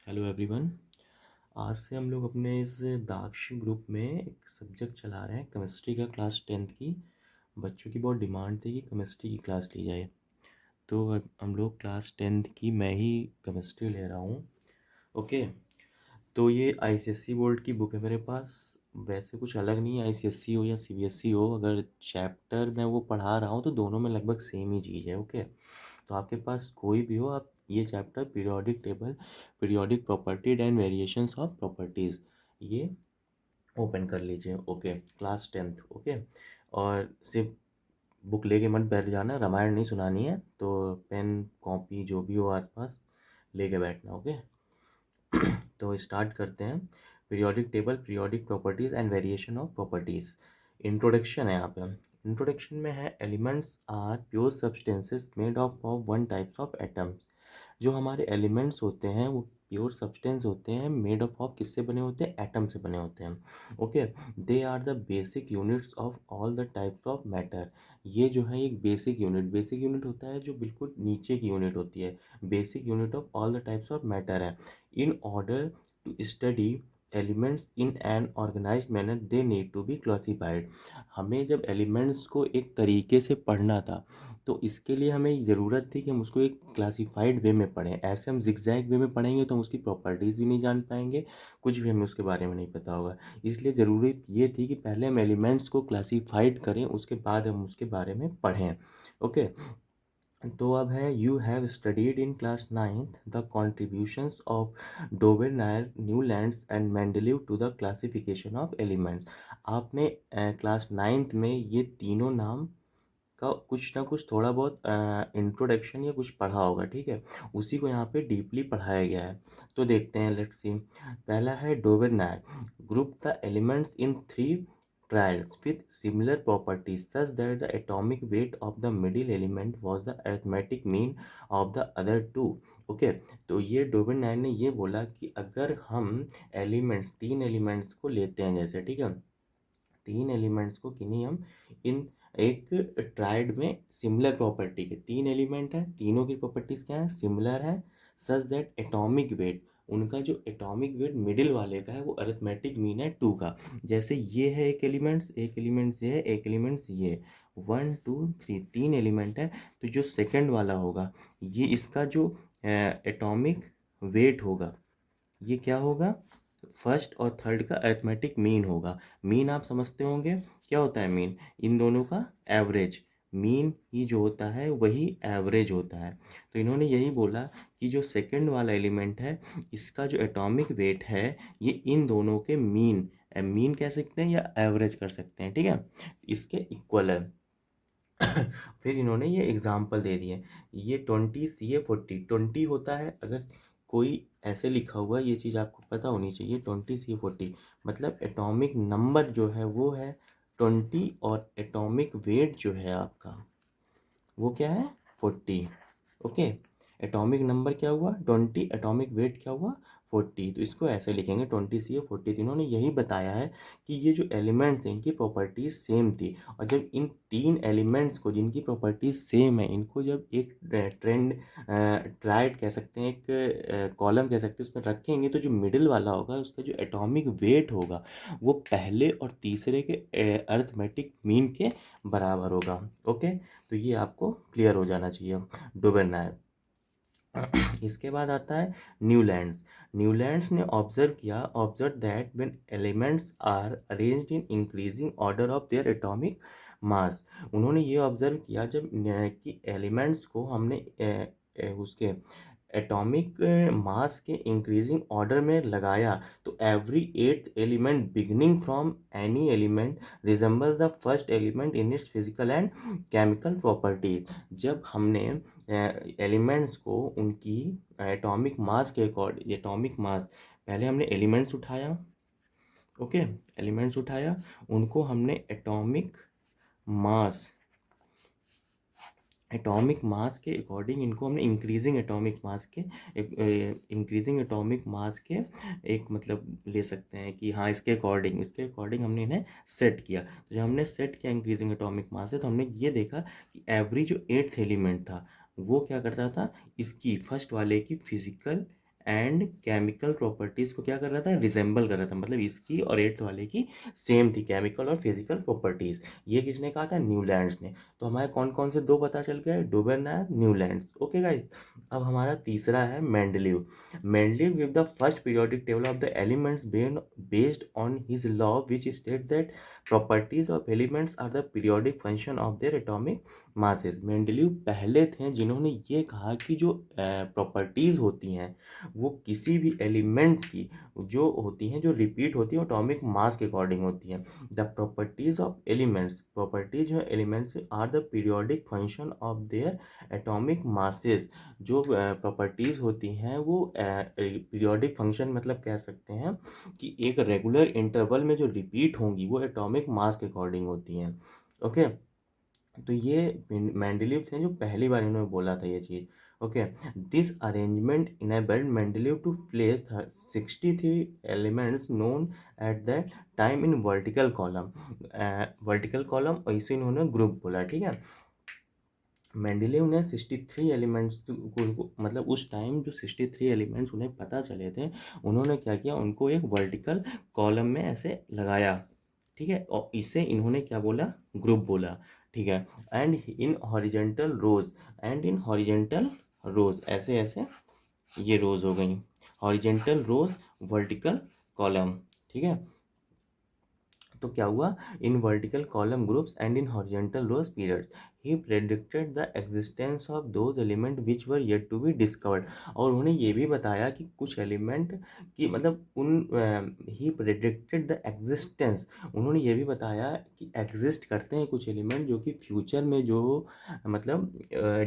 Hello everyone. आज से हम लोग अपने इस दाक्ष ग्रुप में एक सब्जेक्ट चला रहे हैं केमिस्ट्री का, क्लास 10th की। बच्चों की बहुत डिमांड थी कि केमिस्ट्री की क्लास ली जाए, तो अब हम लोग क्लास 10th की मैं ही केमिस्ट्री ले रहा हूँ। ओके, तो ये आईसीएसई बोर्ड की बुक है मेरे पास। वैसे कुछ अलग नहीं है, आईसीएसई हो या सीबीएसई हो, अगर चैप्टर मैं वो पढ़ा रहा हूँ तो दोनों में लगभग सेम ही चीज़ है। ओके, तो आपके पास कोई भी हो, आप ये chapter periodic table, periodic property and variations of properties, ये ओपन कर लीजिए। Okay, class 10th। ओके, और सिर्फ बुक लेके मत बैठ जाना, रामायण नहीं सुनानी है, तो पेन कॉपी जो भी हो आसपास लेके बैठना। ओके, तो स्टार्ट करते हैं। Periodic table, periodic properties and variation of properties. Introduction है यहाँ पे। इंट्रोडक्शन में है elements are pure substances made of one types of atoms. जो हमारे एलिमेंट्स होते हैं वो प्योर सब्सटेंस होते हैं, मेड ऑफ किससे बने होते हैं? एटम से बने होते हैं। Okay, they are the basic units of all the types of matter. ये जो है एक बेसिक यूनिट होता है, जो बिल्कुल नीचे की यूनिट होती है। Basic unit of all the types of matter है। In order to study elements in an organized manner they need to be classified. हमें जब एलिमेंट्स को एक तरीके से पढ़ना था, तो इसके लिए हमें ज़रूरत थी कि हम उसको एक क्लासिफाइड वे में पढ़ें। ऐसे हम जिगजैग वे में पढ़ेंगे तो हम उसकी प्रॉपर्टीज़ भी नहीं जान पाएंगे, कुछ भी हमें उसके बारे में नहीं पता होगा। इसलिए ज़रूरत ये थी कि पहले हम एलिमेंट्स को क्लासिफाइड करें, उसके बाद हम उसके बारे में पढ़ें। ओके, तो अब है, you have studied in class 9th the contributions of Dobereiner, Newlands and Mendeleev to the classification of elements. आपने क्लास 9th में ये तीनों नाम का कुछ ना कुछ थोड़ा बहुत इंट्रोडक्शन या कुछ पढ़ा होगा, ठीक है। उसी को यहाँ पे डीपली पढ़ाया गया है। तो देखते हैं, लेट्स सी। पहला है Dobereiner, group the elements in three trials with similar properties such that the atomic weight of the middle element was the arithmetic mean of the other two. Okay, तो ये डोवेनायर ने ये बोला कि अगर हम तीन एलिमेंट्स को लेते हैं, जैसे, ठीक है, तीन एलिमेंट्स को किन्हीं हम इन एक ट्राइड में सिमिलर प्रॉपर्टी के तीन एलिमेंट हैं, तीनों की प्रॉपर्टीज क्या है? सिमिलर है। सच दैट एटॉमिक वेट, उनका जो एटॉमिक वेट मिडिल वाले का है वो अरिथमेटिक मीन है 2 का। जैसे ये है एक एलिमेंट्स ये है, एक एलिमेंट्स ये, 1 2 3, तीन एलिमेंट है। तो जो सेकंड वाला होगा, ये इसका जो एटॉमिक वेट होगा, ये क्या होगा? फर्स्ट और थर्ड का अरिथमेटिक मीन होगा। मीन आप समझते होंगे, क्या होता है मीन? इन दोनों का एवरेज। मीन ही जो होता है वही एवरेज होता है। तो इन्होंने यही बोला कि जो सेकंड वाला एलिमेंट है, इसका जो एटॉमिक वेट है, ये इन दोनों के मीन कह सकते हैं या एवरेज कर सकते हैं, ठीक है, इसके इक्वल है। फिर इन्होंने ये एग्जाम्पल दे दिए। ये 20 CA 40, 20 होता है, अगर कोई ऐसे लिखा हुआ है, ये चीज़ आपको पता होनी चाहिए। 20 CA 40 मतलब एटॉमिक नंबर जो है वो है 20, और एटॉमिक वेट जो है आपका वो क्या है? 40। ओके, एटॉमिक नंबर क्या हुआ? 20, एटॉमिक वेट क्या हुआ? 40। तो इसको ऐसे लिखेंगे 20 CA 40। तो इन्होंने यही बताया है कि ये जो एलिमेंट्स हैं इनकी प्रॉपर्टीज सेम थी, और जब इन तीन एलिमेंट्स को, जिनकी प्रॉपर्टीज सेम है, इनको जब एक ट्रेंड ट्राइड कह सकते हैं, एक कॉलम कह सकते हैं, उसमें रखेंगे, तो जो मिडिल वाला होगा उसका जो एटॉमिक वेट होगा वो पहले और तीसरे के अरिथमेटिक मीन के बराबर होगा। ओके, तो ये आपको क्लियर हो जाना चाहिए, डोबेनाय। इसके बाद आता है न्यूलैंड्स। न्यूलैंड्स ने observe that when elements are arranged in increasing order of their atomic mass. उन्होंने ये ऑब्जर्व किया जब कि एलिमेंट्स को हमने उसके एटॉमिक मास के इंक्रीजिंग ऑर्डर में लगाया, तो every eighth element beginning from any element resemble the first element in its physical and chemical property. जब हमने एलिमेंट्स को उनकी एटॉमिक मास के अकॉर्डिंग, एटॉमिक मास, पहले हमने एलिमेंट्स उठाया, ओके, एलिमेंट्स उठाया, उनको हमने एटॉमिक मास के अकॉर्डिंग, इनको हमने इंक्रीजिंग एटॉमिक मास के एक मतलब ले सकते हैं कि हाँ, इसके अकॉर्डिंग हमने इन्हें सेट किया। तो जब हमने सेट किया इंक्रीजिंग एटॉमिक मास है, तो हमने ये देखा कि एवरी जो एट्थ एलिमेंट था वो क्या करता था? इसकी फर्स्ट वाले की फिजिकल एंड केमिकल प्रॉपर्टीज़ को क्या कर रहा था, रिजेंबल कर रहा था, मतलब इसकी और एट्थ वाले की सेम थी केमिकल और फिजिकल प्रॉपर्टीज़। ये किसने कहा था, न्यूलैंड्स ने। तो हमारे कौन कौन से दो पता चल गए, डुबरनायर, न्यूलैंड्स। ओके गाइस, अब हमारा तीसरा है Mendeleev. Mendeleev give the first periodic table of the elements based on his law which state that properties of elements are the periodic function of their atomic masses. Mendeleev पहले थे जिन्होंने ये कहा कि जो प्रॉपर्टीज़ होती हैं वो किसी भी एलिमेंट्स की जो होती हैं, जो रिपीट होती हैं, एटॉमिक मास के अकॉर्डिंग होती हैं। The properties of elements, properties जो elements are the periodic function of their atomic masses. जो प्रॉपर्टीज़ होती हैं वो पीरियोडिक फंक्शन मतलब कह सकते हैं कि एक रेगुलर इंटरवल में जो रिपीट होंगी वो एटॉमिक मास के अकॉर्डिंग होती हैं। ओके, तो ये मेंडलीव थे जो पहली बार इन्होंने बोला था ये चीज़। Okay, this arrangement enabled Mendeleev to place 63 elements known at that time in vertical column. Vertical column और इसे इन्होंने ग्रुप बोला, ठीक है। मेंडलीव ने 63 एलिमेंट्स को मतलब उस टाइम जो 63 एलिमेंट्स उन्हें पता चले थे, उन्होंने क्या किया, उनको एक वर्टिकल कॉलम में ऐसे लगाया, ठीक है, और इसे इन्होंने क्या बोला, ग्रुप बोला, ठीक है। And in horizontal rows, and in horizontal rows, ऐसे ऐसे ये रोज हो गई, हॉरिजेंटल रोज, वर्टिकल कॉलम, ठीक है। तो क्या हुआ, in vertical column groups and in horizontal rows periods he predicted the existence of those element which were yet to be discovered. और उन्होंने ये भी बताया कि कुछ एलिमेंट की मतलब उन ही प्रेडिक्टेड द एग्जिस्टेंस, उन्होंने ये भी बताया कि एग्जिस्ट करते हैं कुछ एलिमेंट जो कि फ्यूचर में जो मतलब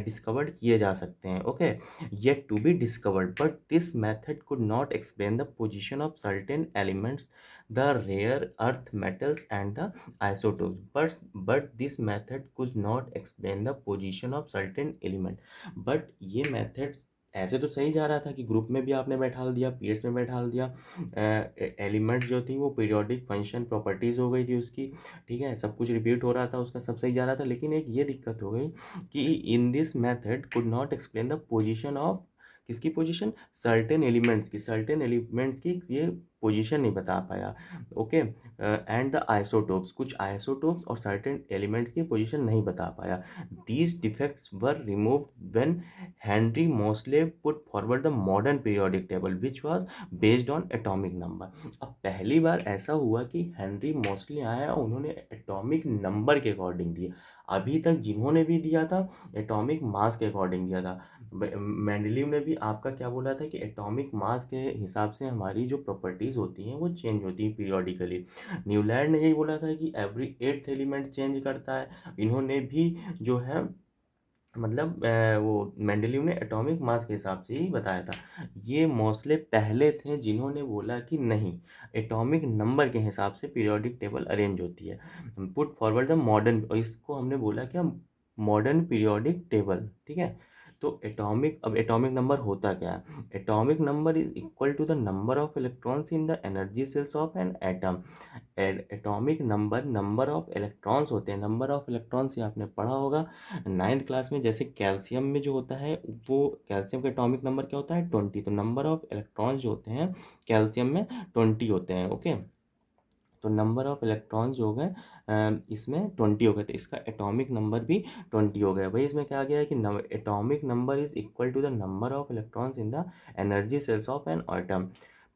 डिस्कवर्ड किए जा सकते हैं। Okay, yet to be discovered, but this method could not explain the position of certain elements, the rare earth metals and the isotopes, but this method could not explain the position of certain element। but ये methods ऐसे तो सही जा रहा था कि group में भी आपने बैठा दिया, पीरियड्स में बैठा दिया, एलिमेंट जो थी वो पीरियोडिक फंक्शन प्रॉपर्टीज़ हो गई थी उसकी, ठीक है, सब कुछ रिपीट हो रहा था उसका, सब सही जा रहा था। लेकिन एक ये दिक्कत हो गई कि in this method could not explain the position of, किसकी पोजीशन, सर्टेन एलिमेंट्स की, सर्टेन एलिमेंट्स की ये पोजीशन नहीं बता पाया। ओके, एंड द आइसोटोप्स, कुछ आइसोटोप्स और सर्टेन एलिमेंट्स की पोजीशन नहीं बता पाया। These defects were removed when Henry Moseley put forward the modern periodic table which was based on atomic number. अब पहली बार ऐसा हुआ कि हेनरी मोस्ले आया, उन्होंने एटॉमिक नंबर के अकॉर्डिंग दिया। अभी तक जिन्होंने भी दिया था एटॉमिक मास के अकॉर्डिंग दिया था। मेंडलीव ने भी आपका क्या बोला था कि एटॉमिक मास के हिसाब से हमारी जो प्रॉपर्टीज़ होती हैं वो चेंज होती हैं पीरियोडिकली। न्यूलैंड ने यही बोला था कि एवरी एट्थ एलिमेंट चेंज करता है। इन्होंने भी जो है मतलब वो मेंडलीव ने एटॉमिक मास के हिसाब से ही बताया था। ये मोस्ले पहले थे जिन्होंने बोला कि नहीं, एटॉमिक नंबर के हिसाब से पीरियोडिक टेबल अरेंज होती है। पुट फॉरवर्ड द मॉडर्न, इसको हमने बोला क्या, मॉडर्न पीरियोडिक टेबल, ठीक है। तो एटॉमिक, अब एटॉमिक नंबर होता क्या है, atomic number is equal to the number of electrons in the energy shells of an atom. Atomic number, number of electrons होते हैं, नंबर ऑफ इलेक्ट्रॉन्स ये आपने पढ़ा होगा 9th क्लास में। जैसे कैल्शियम में जो होता है वो कैल्शियम का एटॉमिक नंबर क्या होता है, 20। तो नंबर ऑफ इलेक्ट्रॉन्स जो होते हैं कैल्शियम में 20 होते हैं। ओके, तो नंबर ऑफ इलेक्ट्रॉन्स जो हो गए इसमें 20 हो गए, तो इसका एटॉमिक नंबर भी 20 हो गया। भाई इसमें क्या गया है कि atomic number is equal to the number of electrons in the energy shells of an atom.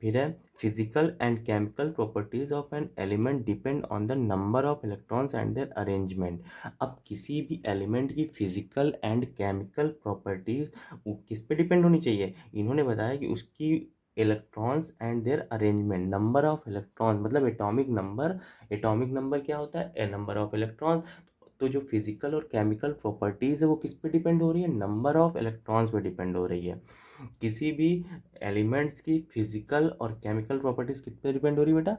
फिर है physical and chemical properties of an element depend on the number of electrons and their arrangement. अब किसी भी element की physical and chemical properties किस पे depend होनी चाहिए, इन्होंने बताया कि उसकी electrons and their arrangement, number of electrons मतलब एटॉमिक नंबर। एटॉमिक नंबर क्या होता है, ए नंबर ऑफ इलेक्ट्रॉन्स। तो जो फिजिकल और केमिकल प्रॉपर्टीज़ है वो किस पे डिपेंड हो रही है, नंबर ऑफ इलेक्ट्रॉन्स पे डिपेंड हो रही है। किसी भी एलिमेंट्स की फिजिकल और केमिकल प्रॉपर्टीज़ किस पे डिपेंड हो रही है बेटा,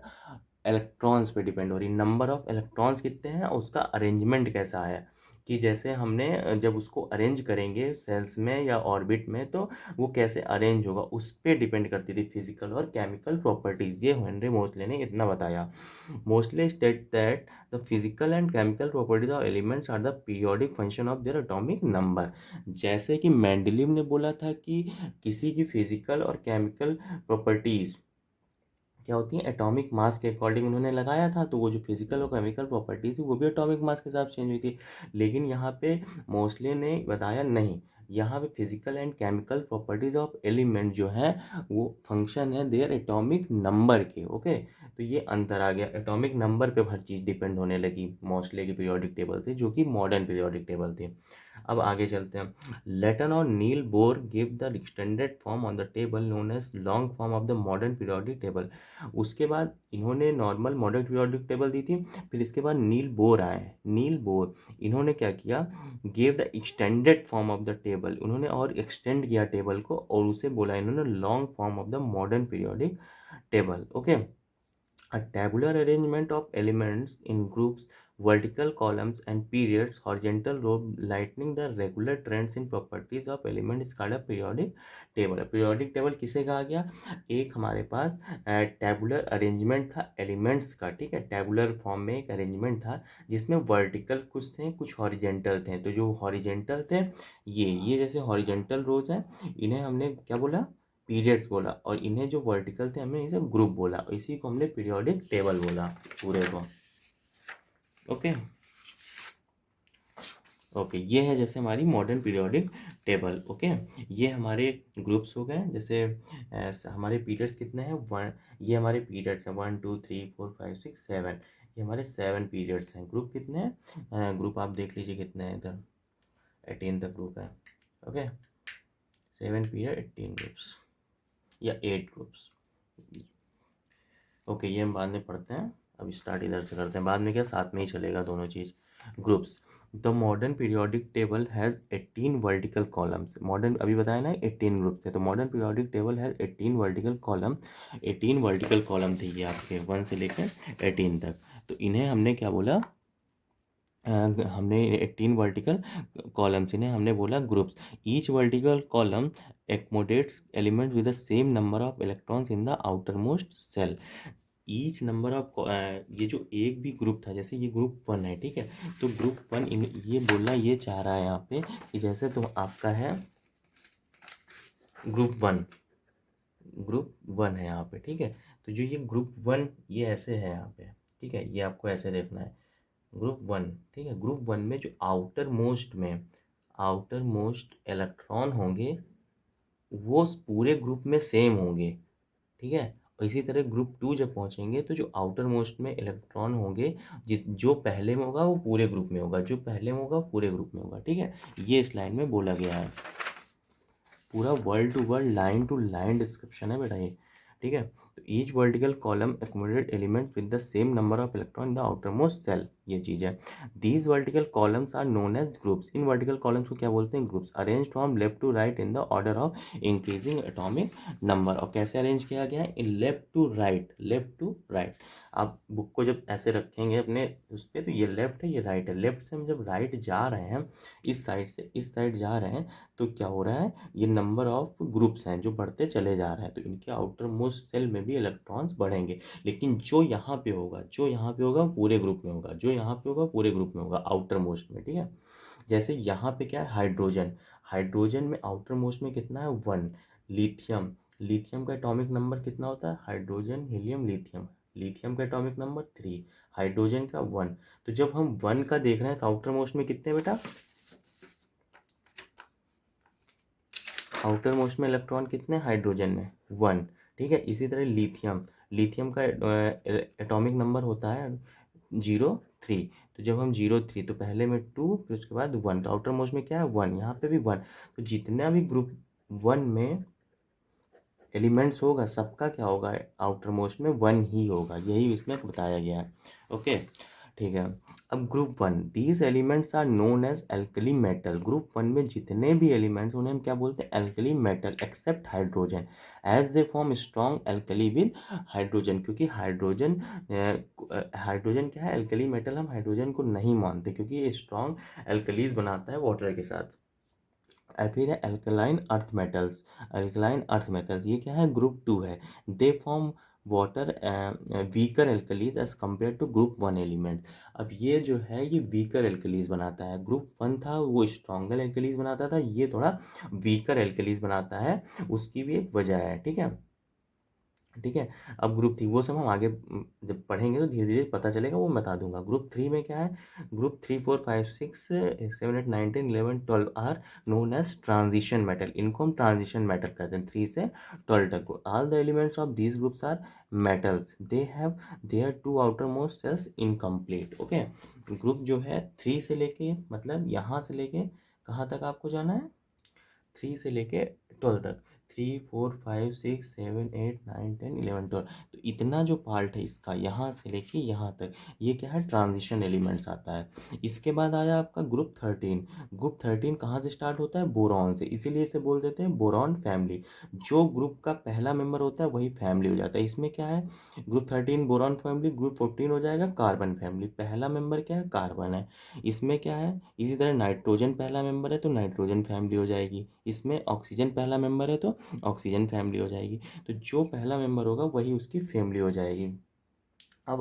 इलेक्ट्रॉन्स पे डिपेंड हो रही है। नंबर ऑफ इलेक्ट्रॉन्स कितने हैं और उसका अरेंजमेंट कैसा है, कि जैसे हमने जब उसको अरेंज करेंगे सेल्स में या ऑर्बिट में तो वो कैसे अरेंज होगा उस पे डिपेंड करती थी फिजिकल और केमिकल प्रॉपर्टीज। ये हेनरी मोस्ले ने इतना बताया। Moseley state that the physical and chemical properties of elements are the periodic function of their atomic number. जैसे कि मेंडलीव ने बोला था कि किसी की फिजिकल और केमिकल प्रॉपर्टीज क्या होती है एटॉमिक मास के अकॉर्डिंग उन्होंने लगाया था, तो वो जो फिजिकल और केमिकल प्रॉपर्टी थी वो भी एटॉमिक मास के साथ चेंज हुई थी। लेकिन यहाँ पे मोस्टली ने बताया नहीं, यहाँ पे physical and chemical properties of element जो है वो फंक्शन है देयर एटॉमिक नंबर के। ओके, तो ये अंतर आ गया, एटॉमिक नंबर पे हर चीज़ डिपेंड होने लगी मोस्टली की पीरियोडिक टेबल से, जो कि मॉडर्न पीरियोडिक टेबल थी। अब आगे चलते हैं। लेटन और Niels Bohr give the extended form on the table known as long form of the modern periodic table. उसके बाद इन्होंने नॉर्मल मॉडर्न पीरियोडिक टेबल दी थी। फिर इसके बाद नील बोर आए। नील बोर इन्होंने क्या किया, gave the extended form of the table, उन्होंने और एक्सटेंड किया टेबल को और उसे बोला इन्होंने long form of the modern periodic table. Okay, a tabular arrangement of elements in groups, vertical columns and periods, horizontal row lightening the regular trends in properties of element is called a periodic table। periodic table किसे कहा गया, एक हमारे पास tabular arrangement था elements का। ठीक है, tabular form में एक अरेंजमेंट था जिसमें वर्टिकल कुछ थे कुछ हॉरिजेंटल थे। तो जो हॉरिजेंटल थे ये जैसे हॉरिजेंटल रोज हैं, इन्हें हमने क्या बोला, पीरियड्स बोला, और इन्हें जो वर्टिकल थे हमने इसे ग्रुप बोला, इसी को हमने पीरियोडिक टेबल बोला पूरे को। ओके ओके, ये है जैसे हमारी मॉडर्न पीरियोडिक टेबल। ओके, ये हमारे ग्रुप्स हो गए। जैसे हमारे पीरियड्स कितने हैं, वन, ये हमारे पीरियड्स हैं 1 2 3 4 5 6 7, ये हमारे 7 पीरियड्स हैं। ग्रुप कितने हैं, ग्रुप आप देख लीजिए कितने हैं, इधर 18 तक ग्रुप है। ओके, 7 पीरियड 18 ग्रुप्स या 8 ग्रुप्स। ओके, ये हम बाद में पढ़ते हैं, अब स्टार्ट इधर से करते हैं, बाद में क्या साथ में ही चलेगा दोनों चीज़। Groups, the modern periodic table has 18 vertical columns. Modern अभी बताया ना 18 ग्रुप्स थे, तो modern periodic table has 18 vertical column. 18 vertical column थे ये आपके 1 से लेकर 18 तक। तो इन्हें हमने क्या बोला, हमने 18 वर्टिकल कॉलम्स, इन्हें हमने बोला groups. Each vertical column accommodates element with the same number of electrons in the outermost cell। Each number of, ये जो एक भी ग्रुप था, जैसे ये ग्रुप 1 है, ठीक है, तो ग्रुप 1 ये बोलना ये चाह रहा है यहाँ पे कि जैसे तो आपका है ग्रुप 1, ग्रुप 1 है यहाँ पे, ठीक है, तो जो ये ग्रुप 1 ये ऐसे है यहाँ पे, ठीक है, ये आपको ऐसे देखना है ग्रुप 1। ठीक है, ग्रुप 1 में जो आउटर मोस्ट इलेक्ट्रॉन होंगे वो पूरे ग्रुप में सेम होंगे। ठीक है, और इसी तरह ग्रुप 2 जब पहुंचेंगे तो जो आउटर मोस्ट में इलेक्ट्रॉन होंगे जो पहले में होगा वो पूरे ग्रुप में होगा, जो पहले में होगा वो पूरे ग्रुप में होगा। ठीक है, ये इस लाइन में बोला गया है, पूरा word to word line to line description है बेटा ये। ठीक है, तो each vertical column accommodates element with the same number of electron in the outermost shell, ये चीज़ है। These vertical columns are known as groups. इन वर्टिकल कॉलम्स को क्या बोलते हैं, groups. Arrange from left to right in the order of increasing atomic number. और कैसे अरेंज किया गया है, in left to right, left to right. आप बुक को जब ऐसे रखेंगे अपने उस पर, तो ये लेफ्ट है ये राइट है, लेफ्ट से हम जब राइट जा रहे हैं, इस साइड से इस साइड जा रहे हैं, तो क्या हो रहा है, ये नंबर ऑफ ग्रुप्स हैं जो बढ़ते चले जा रहे हैं, तो इनके आउटर मोस्ट सेल में भी इलेक्ट्रॉन्स बढ़ेंगे। लेकिन जो यहाँ पे होगा वो पूरे ग्रुप में होगा, जो यहाँ पे होगा पूरे ग्रुप में होगा आउटर मोस्ट में। ठीक है, जैसे यहाँ पे क्या है, हाइड्रोजन, हाइड्रोजन में आउटर मोस्ट में कितना है 1। लिथियम, लिथियम का एटॉमिक नंबर कितना होता है, हाइड्रोजन हीलियम लिथियम, लिथियम का एटॉमिक नंबर 3, हाइड्रोजन का 1। तो जब हम 1 का देख रहे हैं तो आउटर मोस्ट में कितने बेटा, आउटर मोस्ट में इलेक्ट्रॉन कितने, हाइड्रोजन में 1। ठीक है, इसी तरह लिथियम, लिथियम का एटॉमिक नंबर होता है 0 3। तो जब हम 0 3 तो पहले में 2 फिर उसके बाद 1, तो आउटर मोस्ट में क्या है 1, यहाँ पे भी 1। तो जितना भी ग्रुप 1 में एलिमेंट्स होगा सबका क्या होगा, आउटर मोस्ट में 1 ही होगा, यही इसमें बताया गया है। ओके, ठीक है, अब group one, these elements are known as alkali metal. Group one में जितने भी एलिमेंट्स उन्हें हम क्या बोलते हैं, alkali metal, except hydrogen, as they form strong alkali with hydrogen. क्योंकि हाइड्रोजन हाइड्रोजन क्या है, एल्कली मेटल, हम हाइड्रोजन को नहीं मानते क्योंकि ये स्ट्रॉन्ग एल्कलीज बनाता है वाटर के साथ। फिर है alkaline earth metals. Alkaline earth metals ये क्या है, ग्रुप टू है। They form water weaker alkalis as compare to group one element. अब ये जो है ये वीकर एल्कलीज बनाता है। ग्रुप वन था वो स्ट्रॉन्गर एल्कलीज बनाता था, ये थोड़ा वीकर एल्कलीज बनाता है। उसकी भी एक वजह है, ठीक है। ठीक है। अब ग्रुप थ्री वो सब हम आगे जब पढ़ेंगे तो धीरे धीरे पता चलेगा, वो मैं बता दूंगा। ग्रुप थ्री में क्या है, group three four five six seven eight nine ten eleven twelve are known as transition metal. इनको हम ट्रांजिशन मेटल कहते हैं, 3 से 12 तक को। All the elements of these groups are metals, they have their two outermost shells incomplete. Okay, group जो है 3 से लेके, मतलब यहाँ से लेके कहाँ तक आपको जाना है, 3 से लेके 12 तक, 3 4 5 6 7 8 9 10 11 12, तो इतना जो पार्ट है इसका यहाँ से लेके यहाँ तक, ये क्या है, ट्रांजिशन एलिमेंट्स आता है। इसके बाद आया आपका ग्रुप 13। ग्रुप 13 कहाँ से स्टार्ट होता है, बोरॉन से, इसीलिए इसे बोल देते हैं बोरॉन फैमिली। जो ग्रुप का पहला मेंबर होता है वही फैमिली हो जाता है। इसमें क्या है, ग्रुप 13 बोरॉन फैमिली, ग्रुप 14 हो जाएगा कार्बन फैमिली। पहला मेंबर क्या है, कार्बन है। इसमें क्या है, इसी तरह नाइट्रोजन पहला मेंबर है तो नाइट्रोजन फैमिली हो जाएगी। इसमें ऑक्सीजन पहला मेंबर है तो ऑक्सीजन फैमिली हो जाएगी। तो जो पहला मेंबर होगा वही उसकी फैमिली हो जाएगी। अब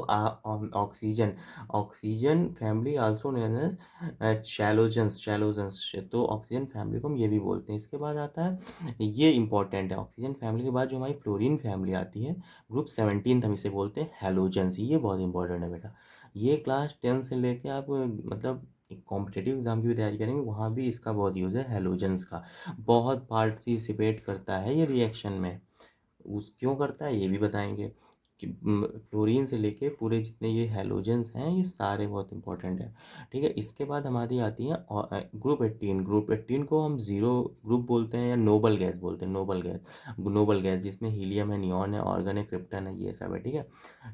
oxygen, oxygen family also known as chalcogens, chalcogens, तो ऑक्सीजन फैमिली को हम ये भी बोलते हैं। इसके बाद आता है, ये इंपॉर्टेंट है, ऑक्सीजन फैमिली के बाद जो हमारी फ्लोरीन फैमिली आती है, ग्रुप 17 हम इसे बोलते हैं हैलोजेंस। ये बहुत इंपॉर्टेंट है बेटा, ये क्लास 10 से लेके आप मतलब एक कॉम्पिटेटिव एग्जाम की भी तैयारी करेंगे वहाँ भी इसका बहुत यूज़ है हैलोजेंस का। बहुत पार्टिसिपेट करता है ये रिएक्शन में, उस क्यों करता है ये भी बताएंगे कि फ्लोरीन से लेके पूरे जितने ये हैलोजेंस हैं ये सारे बहुत इंपॉर्टेंट है। ठीक है। इसके बाद हमारी आती है ग्रुप 18। ग्रुप 18 को हम जीरो ग्रुप बोलते हैं या नोबल गैस बोलते हैं, नोबल गैस, नोबल गैस जिसमें हीलियम है, नियॉन है, ऑर्गन है, क्रिप्टन है, ये सब है। ठीक है।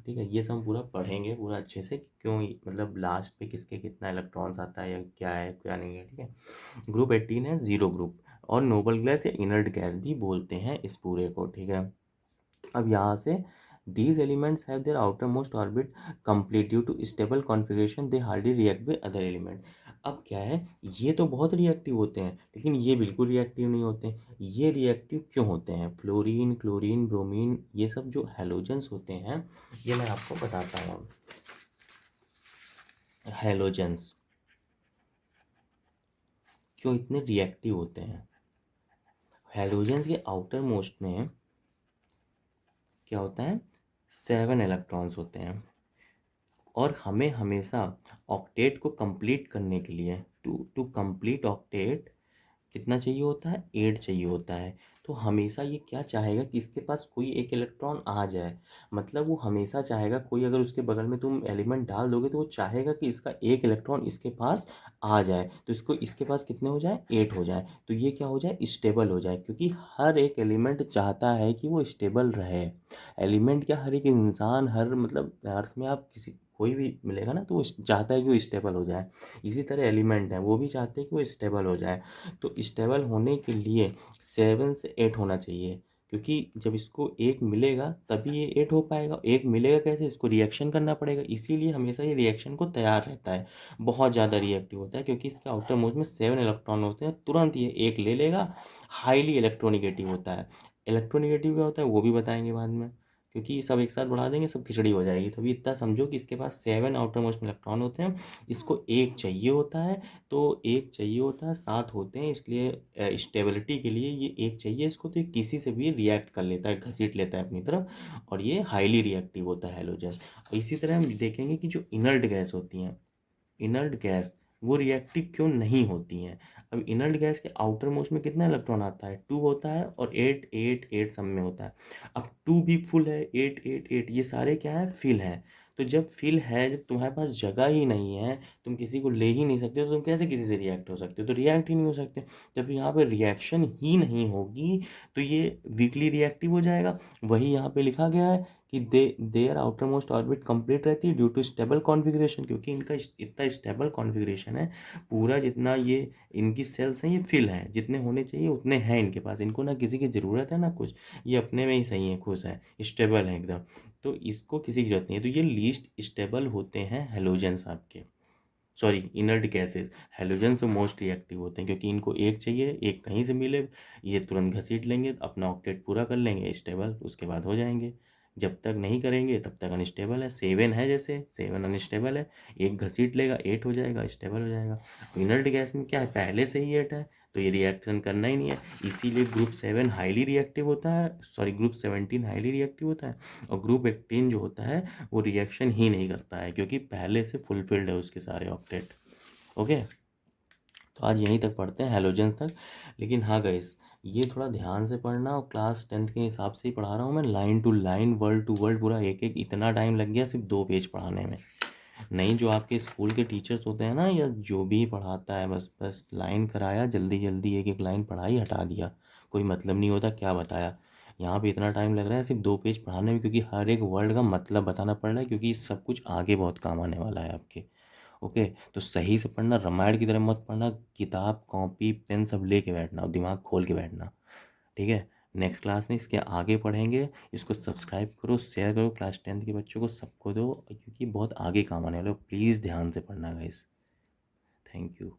ठीक है, ये सब हम पूरा पढ़ेंगे पूरा अच्छे से, क्यों मतलब लास्ट पे किसके कितना इलेक्ट्रॉन्स आता है या क्या है क्या नहीं है। ठीक है। ग्रुप 18 है जीरो ग्रुप, और नोबल गैस या इनर्ट गैस भी बोलते हैं इस पूरे को। ठीक है। अब यहाँ से these elements have their outermost orbit complete due to stable configuration, they hardly react with other element। अब क्या है, ये तो बहुत रिएक्टिव होते हैं लेकिन ये बिल्कुल रिएक्टिव नहीं होते। ये रिएक्टिव क्यों होते हैं, फ्लोरीन, क्लोरीन, ब्रोमीन, ये सब जो हैलोजेंस होते हैं, ये मैं आपको बताता हूँ। हैलोजेंस क्यों इतने रिएक्टिव होते हैं, हैलोजेंस के आउटर मोस्ट में क्या होता है, 7 इलेक्ट्रॉन्स होते हैं, और हमें हमेशा ऑक्टेट को कंप्लीट करने के लिए टू कंप्लीट ऑक्टेट कितना चाहिए होता है, 8 चाहिए होता है। तो हमेशा ये क्या चाहेगा कि इसके पास कोई एक इलेक्ट्रॉन आ जाए, मतलब वो हमेशा चाहेगा, कोई अगर उसके बगल में तुम एलिमेंट डाल दोगे तो वो चाहेगा कि इसका एक इलेक्ट्रॉन इसके पास आ जाए, तो इसको इसके पास कितने हो जाए, 8 हो जाए, तो ये क्या हो जाए, स्टेबल हो जाए। क्योंकि हर एक एलिमेंट चाहता है कि वो स्टेबल रहे। एलिमेंट क्या, हर एक इंसान, हर मतलब अर्थ में आप किसी कोई भी मिलेगा ना तो वो चाहता है कि वो स्टेबल हो जाए। इसी तरह एलिमेंट है वो भी चाहते हैं कि वो स्टेबल हो जाए। तो स्टेबल होने के लिए 7 से 8 होना चाहिए, क्योंकि जब इसको एक मिलेगा तभी ये 8 हो पाएगा। एक मिलेगा कैसे, इसको रिएक्शन करना पड़ेगा, इसीलिए हमेशा ये रिएक्शन को तैयार रहता है। बहुत ज़्यादा रिएक्टिव होता है क्योंकि इसके आउटर मोस्ट में 7 इलेक्ट्रॉन होते हैं, तुरंत ये एक ले लेगा। हाईली इलेक्ट्रोनिगेटिव होता है। इलेक्ट्रोनिगेटिव क्या होता है वो भी बताएंगे बाद में, क्योंकि सब एक साथ बढ़ा देंगे सब खिचड़ी हो जाएगी। तभी इतना समझो कि इसके पास 7 आउटर मोस्ट में इलेक्ट्रॉन होते हैं, इसको एक चाहिए होता है। तो एक चाहिए होता है, 7 होते हैं, इसलिए स्टेबिलिटी के लिए ये एक चाहिए इसको, तो ये किसी से भी रिएक्ट कर लेता है, घसीट लेता है अपनी तरफ, और ये हाईली रिएक्टिव होता है हैलोजन। इसी तरह हम देखेंगे कि जो इनर्ट गैस होती हैं, इनर्ट गैस वो रिएक्टिव क्यों नहीं होती हैं। अब इनर्ट गैस के आउटर मोस्ट में कितना इलेक्ट्रॉन आता है, 2 होता है, और 8 8 8 सब में होता है। अब 2 भी फुल है, 8 8 8 ये सारे क्या है, फिल है। तो जब फिल है, जब तुम्हारे पास जगह ही नहीं है, तुम किसी को ले ही नहीं सकते, तो तुम कैसे किसी से रिएक्ट हो सकते हो, तो रिएक्ट ही नहीं हो सकते। जब यहाँ पे रिएक्शन ही नहीं होगी तो ये वीकली रिएक्टिव हो जाएगा। वही यहाँ पे लिखा गया है कि their outer most orbit complete रहती है ड्यू टू स्टेबल कॉन्फ़िगरेशन, क्योंकि इनका इतना स्टेबल कॉन्फ़िगरेशन है, पूरा जितना ये इनकी सेल्स हैं ये फिल हैं, जितने होने चाहिए उतने हैं इनके पास, इनको ना किसी की ज़रूरत है ना कुछ, ये अपने में ही सही है, खुश है, स्टेबल है एकदम। तो इसको किसी की जरूरत नहीं है। तो ये लीस्ट स्टेबल होते हैं हेलोजेंस आपके, सॉरी इनर्ट गैसेस। हेलोजन तो मोस्ट रिएक्टिव होते हैं, क्योंकि इनको एक चाहिए, एक कहीं से मिले, ये तुरंत घसीट लेंगे, अपना ऑक्टेट पूरा कर लेंगे स्टेबल, उसके बाद हो जाएंगे। जब तक नहीं करेंगे तब तक अनस्टेबल है। 7 है, जैसे 7 अनस्टेबल है, एक घसीट लेगा 8 हो जाएगा, स्टेबल हो जाएगा। इनर्ट गैस में क्या है, पहले से ही 8 है, तो ये रिएक्शन करना ही नहीं है, इसीलिए ग्रुप 7 हाईली रिएक्टिव होता है, सॉरी ग्रुप 17 हाईली रिएक्टिव होता है, और ग्रुप 18 जो होता है वो रिएक्शन ही नहीं करता है, क्योंकि पहले से फुलफिल्ड है उसके सारे ऑक्टेट। ओके, तो आज यहीं तक पढ़ते हैं, हेलोजन तक। लेकिन हाँ गाइस, ये थोड़ा ध्यान से पढ़ना, और क्लास 10th के हिसाब से ही पढ़ा रहा हूँ मैं, line to line, word to word, पूरा एक एक, इतना टाइम लग गया सिर्फ 2 पेज पढ़ाने में। नहीं, जो आपके स्कूल के टीचर्स होते हैं ना, या जो भी पढ़ाता है, बस बस लाइन कराया, जल्दी जल्दी एक एक लाइन पढ़ाई, हटा दिया, कोई मतलब नहीं होता क्या बताया। यहाँ पे इतना टाइम लग रहा है सिर्फ 2 पेज पढ़ाने में, क्योंकि हर एक वर्ड का मतलब बताना पड़ रहा है, क्योंकि सब कुछ आगे बहुत काम आने वाला है आपके। ओके, तो सही से पढ़ना, रामायण की तरह मत पढ़ना, किताब कॉपी पेन सब लेके बैठना और दिमाग खोल के बैठना। ठीक है, नेक्स्ट क्लास में इसके आगे पढ़ेंगे। इसको सब्सक्राइब करो, शेयर करो, क्लास 10th के बच्चों को सबको दो, क्योंकि बहुत आगे काम आने वाला है। प्लीज़ ध्यान से पढ़ना गाइस। Thank you.